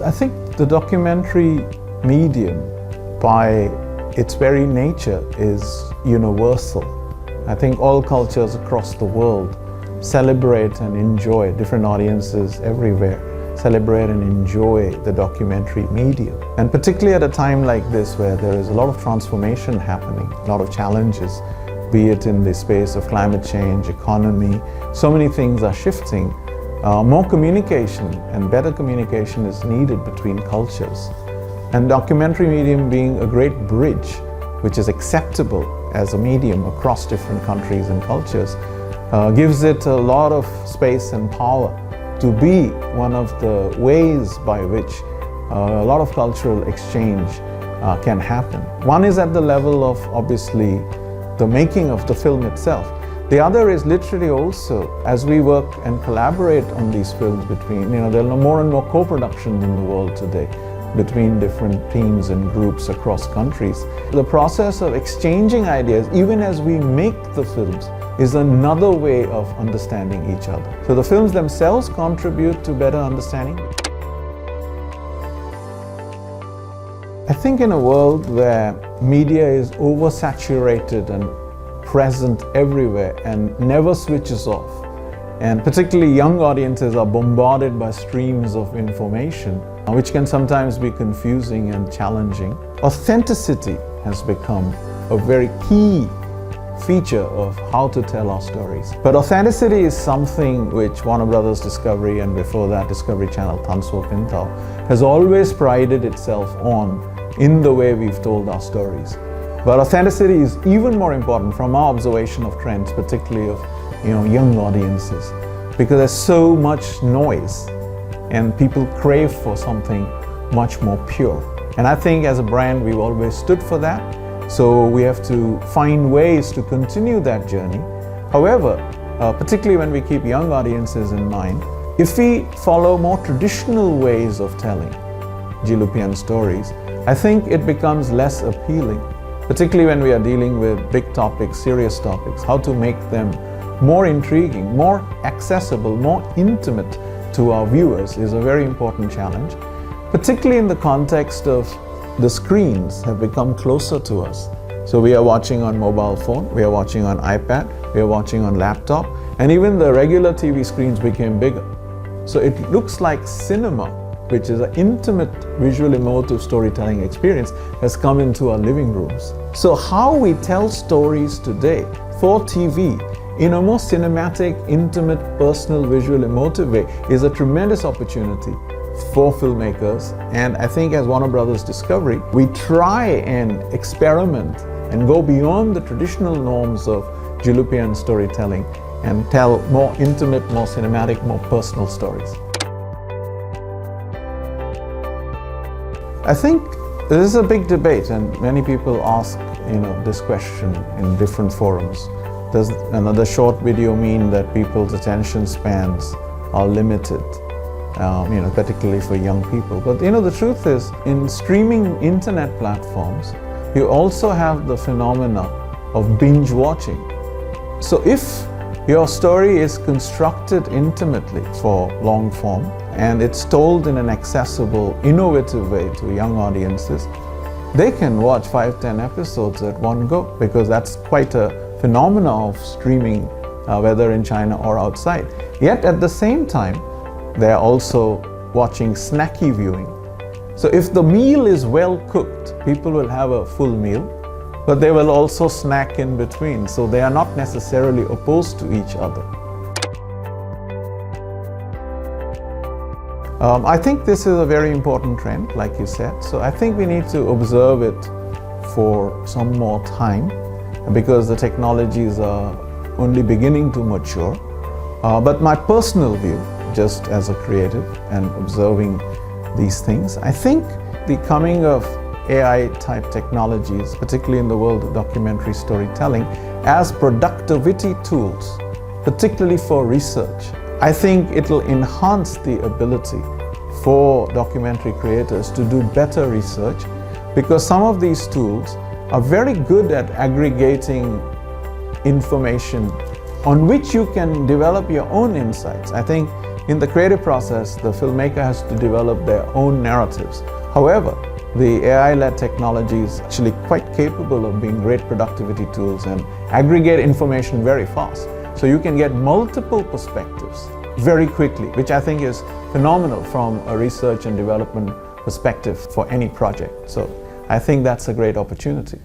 I think the documentary medium, by its very nature, is universal. I think all cultures across the world celebrate and enjoy, different audiences everywhere celebrate and enjoy the documentary medium. And particularly at a time like this where there is a lot of transformation happening, a lot of challenges, be it in the space of climate change, economy, so many things are shifting. More communication and better communication is needed between cultures. And documentary medium being a great bridge, which is acceptable as a medium across different countries and cultures, gives it a lot of space and power to be one of the ways by which a lot of cultural exchange can happen. One is at the level of obviously the making of the film itself. The other is literally also, as we work and collaborate on these films between, there are more and more co-productions in the world today between different teams and groups across countries. The process of exchanging ideas, even as we make the films, is another way of understanding each other. So the films themselves contribute to better understanding. I think in a world where media is oversaturated and present everywhere and never switches off, and particularly young audiences are bombarded by streams of information, which can sometimes be confusing and challenging, authenticity has become a very key feature of how to tell our stories. But authenticity is something which Warner Brothers Discovery, and before that Discovery Channel Tansuo Pintao, has always prided itself on in the way we've told our stories. But authenticity is even more important from our observation of trends, particularly of young audiences, because there's so much noise and people crave for something much more pure. And I think as a brand we've always stood for that. So we have to find ways to continue that journey. However, particularly when we keep young audiences in mind, if we follow more traditional ways of telling Jilupian stories, I think it becomes less appealing, particularly when we are dealing with big topics, serious topics. How to make them more intriguing, more accessible, more intimate to our viewers is a very important challenge, particularly in the context of the screens have become closer to us. So we are watching on mobile phone, we are watching on iPad, we are watching on laptop, and even the regular TV screens became bigger. So it looks like cinema, which is an intimate visual emotive storytelling experience, has come into our living rooms. So how we tell stories today for TV in a more cinematic, intimate, personal, visual, emotive way is a tremendous opportunity for filmmakers. And I think as Warner Brothers Discovery, we try and experiment and go beyond the traditional norms of Jilupian storytelling and tell more intimate, more cinematic, more personal stories. I think this is a big debate, and many people ask this question in different forums. Does another short video mean that people's attention spans are limited? Particularly for young people. But the truth is, in streaming internet platforms, you also have the phenomena of binge watching. So if your story is constructed intimately for long form, and it's told in an accessible, innovative way to young audiences, they can watch 5-10 episodes at one go, because that's quite a phenomena of streaming, whether in China or outside. Yet at the same time, they're also watching snacky viewing. So if the meal is well cooked, people will have a full meal, but they will also snack in between. So they are not necessarily opposed to each other. I think this is a very important trend, like you said. So I think we need to observe it for some more time, because the technologies are only beginning to mature. But my personal view, just as a creative and observing these things, I think the coming of AI type technologies, particularly in the world of documentary storytelling, as productivity tools, particularly for research, I think it will enhance the ability for documentary creators to do better research, because some of these tools are very good at aggregating information on which you can develop your own insights. I think in the creative process, the filmmaker has to develop their own narratives. However, the AI-led technology is actually quite capable of being great productivity tools and aggregate information very fast. So you can get multiple perspectives very quickly, which I think is phenomenal from a research and development perspective for any project. So I think that's a great opportunity.